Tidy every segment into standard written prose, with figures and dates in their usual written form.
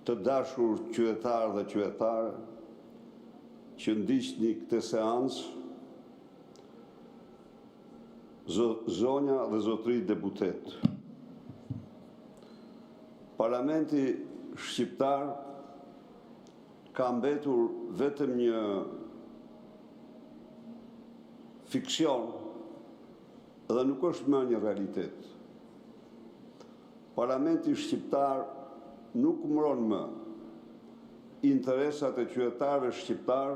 të dashur qytetarë dhe qytetare që ndiqni këtë seancë, zonja dhe zotëri deputet. Parlamenti shqiptar ka mbetur vetëm një fiksion dhe nuk është më një realitet. Parlamenti shqiptar nuk mbron më interesat e qytetarëve shqiptar,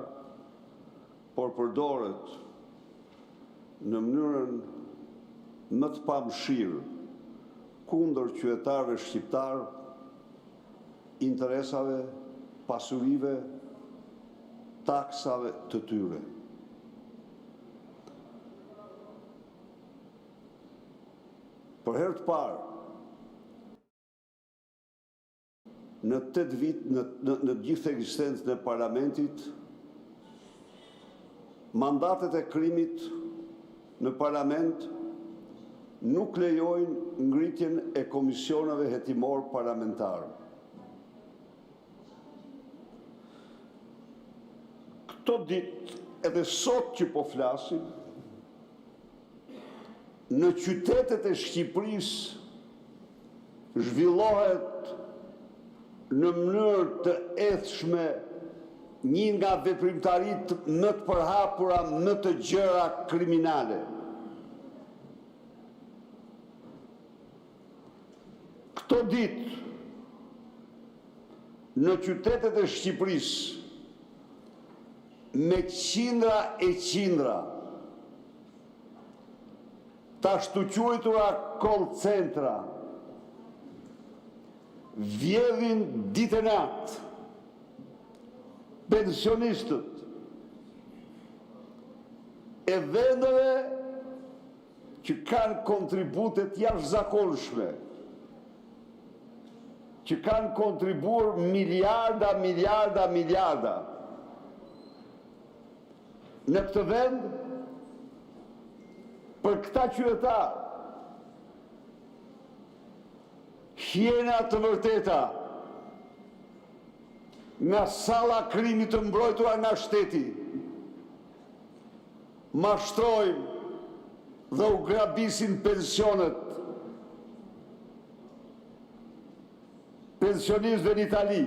por përdoret në mënyrën më të pamëshirë kundër qytetarëve shqiptar, interesave, pasurive, taksave të tyre. Për herë të parë, në 8 vit, në gjithë ekzistencën e parlamentit, mandatet e krimit në parlament nuk lejojnë ngritjen e komisioneve hetimor parlamentar. Këto ditë, edhe sot që po flasim, në qytetet e Shqipërisë zhvillohet në mënyrë të ethshme një nga veprimtaritë më të përhapura, më të gjëra kriminale. Këto ditë, në qytetet e Shqipërisë, me qindra e qindra, ta shtuquajtura call centra, vjedhin ditë e natë, pensionistët e vendeve që kanë kontributet jashtëzakonshme, që kanë kontribuar miliarda. Në këtë vend, për këta qytetarë, hjena të vërteta nga salla krimit të mbrojtura nga shteti, mashtrojnë dhe u grabisin pensionet, pensionistëve në Itali,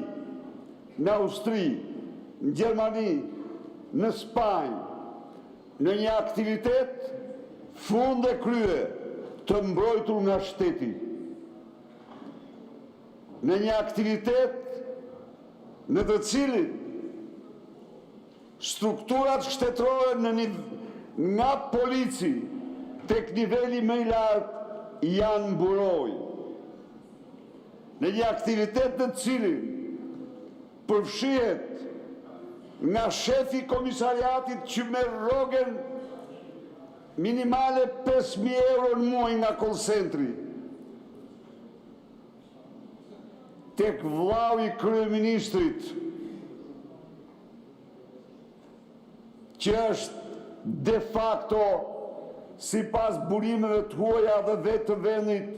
në Austri, në Gjermani, në Spanjë, në një aktivitet fund e krye të mbrojtur nga shteti, në një aktivitet në të cilin strukturat shtetërore nga polici tek niveli më i lartë janë mburoj, në një aktivitet në të cilin përfshihet nga shefi komisariatit që merr rrogën minimale 5.000 euro në muaj nga call centri, tek vllau i kryeministrit, që është de facto, sipas burimeve të huaja dhe vetë të vendit,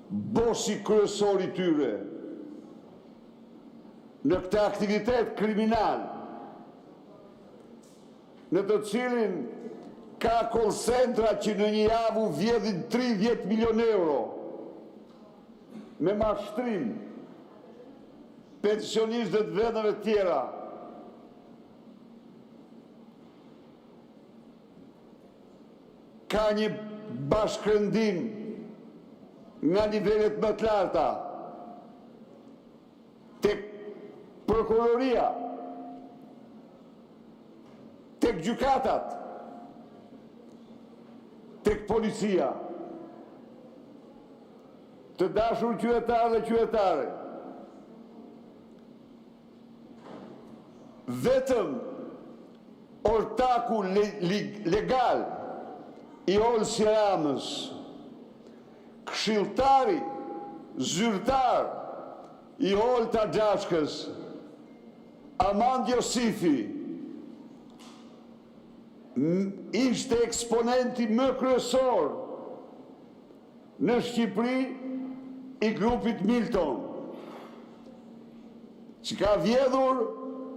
bosi kryesor i tyre. Në këtë aktivitet kriminal, në të cilin ka call centra që në një javë vjedhin 30 milion euro, me mashtrim, pensionistët vendeve tjera, ka një bashkërendim nga nivelet më të larta, tek prokuroria, tek gjykatat, tek policia. Të dashur qytetarë dhe qytetare, vetëm ortaku legal i Olsi Ramës, këshilltari, zyrtar i Olta Gjashkës, Amand Josifi, ishte eksponenti më kryesor në Shqipëri i grupit Milton. që ka vjedhur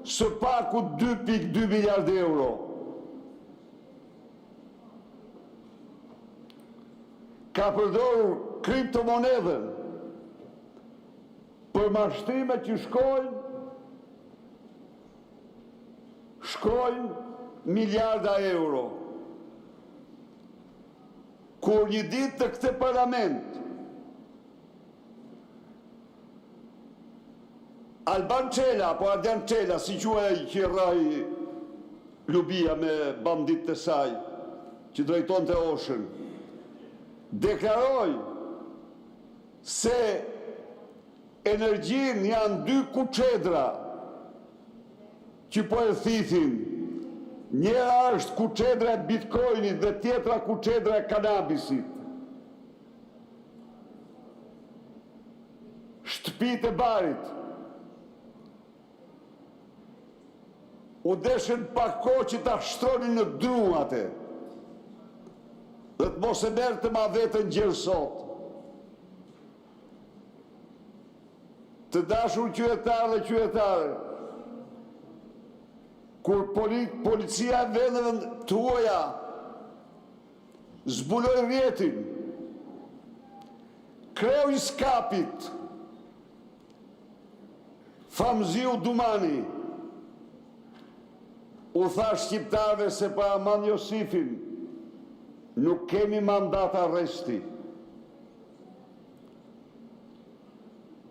së paku 2,2 miliardë euro. Ka përdorur kriptomonedën për mashtrimet që shkojnë miliarda euro. Kur një ditë të këtë parlament Alban Çela, apo Ardian Çela, si quaj që rrai Lubia me bandit të saj, që drejton të Oshën, deklaroj se energjin janë 2 kuçedra që po e thithin. Njëra është kuçedra e bitcoinit dhe tjetra kuçedra e kanabisit. Shtëpitë e barit u deshen pak kohë që ta shtronin në druate dhe të mos e merë të ma vetën gjerësot. Të dashur qytetarë dhe qytetare, kur policia e vendeve tuaja zbuloi rrjetin, kreu i skapit, Famziu Dumani, u tha shqiptarëve se pa Aman Josifin nuk kemi mandat arresti.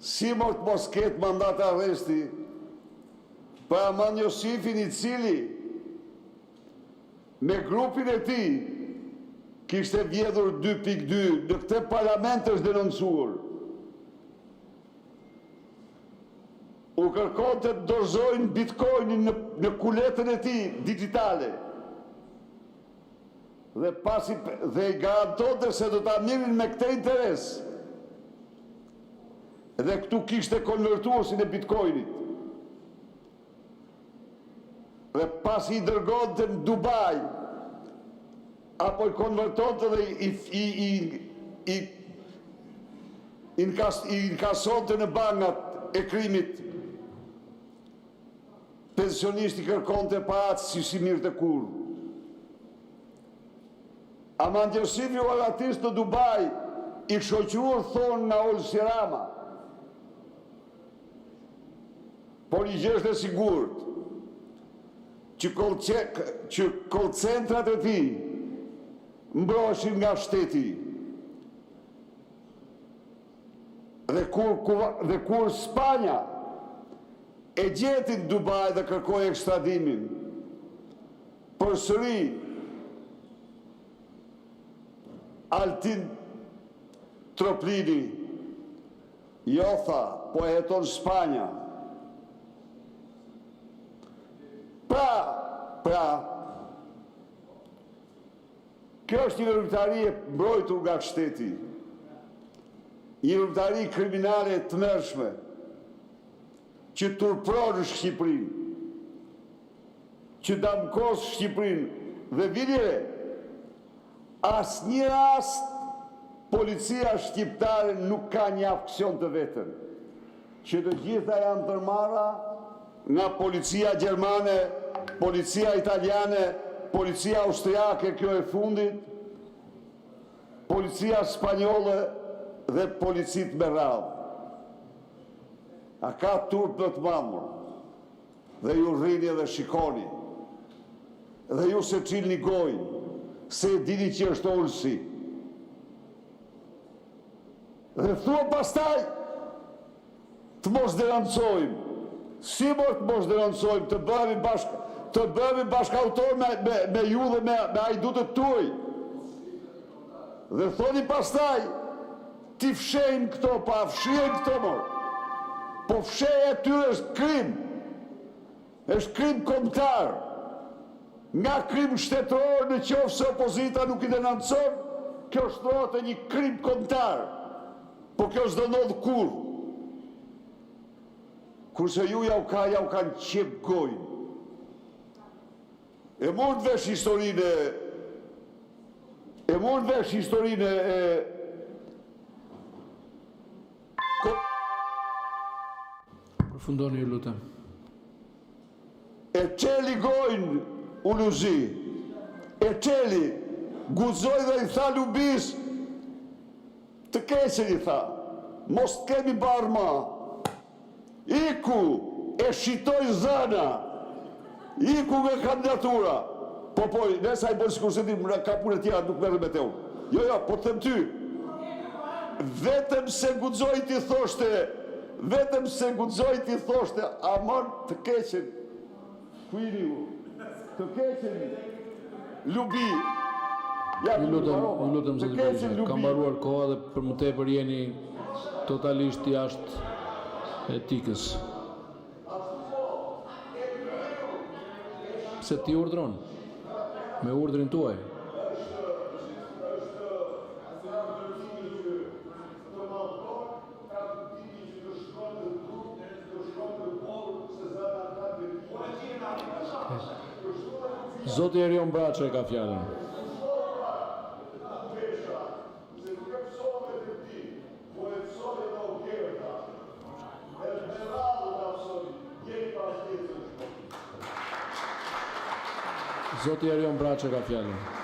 Si mos ketë mandat arresti pa Aman Josifin, i cili me grupin e tij kishte vjedhur 2,2 në këtë parlament është denoncuar. U kërkon të dorëzojnë bitcoinin në kuletën e tij digitale. Dhe i garantonte se do ta mirën me këtë interes. Dhe këtu kishte konvertuosin e bitcoinit. Dhe pasi i dërgonte në Dubai, apo i konvertonte dhe i inkasonte në bankat e krimit, pensionisti kërkonte paratë si mirë të kur. Aman Josifi u arratis në Dubai, i shoqëruar thonë nga Olsi Rama. Por i gjështë e sigurt që kolcentrat e tij mbroshin nga shteti. Dhe kur Spanja e gjetin Dubai dhe kërkoi ekstradimin, përsëri Altin Troplini jo tha, po e heton Spanja. Pra, kjo është një vërtetari e mbrojtur nga shteti, një vërtetari kriminale të tmerrshme, që turpron Shqipërinë, që damkos Shqipërinë, dhe vidire, asnjë rast policia shqiptare nuk ka një aksion të vetën, që të gjitha janë tërmarra nga policia gjermane, policia italiane, policia austriake, kjo e fundit, policia spanjolle dhe policit me radhë. A ka turp në të mamur, dhe ju rrini dhe shikoni, dhe ju se qilni gojnë, se dini që është Olsi. Dhe thua pastaj, të mos denoncojmë. Si të mos denoncojmë, të bëhemi bashkautor me ju dhe me ajdutët tuaj. Dhe thoni pastaj, ti fshejmë këto, pa fshejmë këto morë. Po fshej e tyre është krim. është krim kombëtar. Nga krim shtetëror në qoftë se opozita nuk i denoncon, kjo shtrohet një krim kombëtar. Po kjo s'do ndodh kurrë. Kurse ju ja u kanë qep gojnë. E mund vesh historinë Përfundoni ju lutem. E qeli gojnë Uluzi, e qeli, guzoj dhe i tha Lubis, të keqen i tha, mos të kemi barë ma, iku e shitoj zëna, iku me kandidatura, po, nesa i bërë sikur se ti ka punë tjera nuk merre me te unë. Jo, po të them ty, vetëm se guxoj ti thoshte, amon të keqen, kuini ju, të keqen Lubi, Ju lutem të keqen Lubi. Kam mbaruar koha dhe për më tepër jeni totalisht jashtë etikës. Pse ti urdhron? Me urdhrin tuaj. Zoti Erion Braço e ka fjalën. Zoti Erion Braço ka fjalën.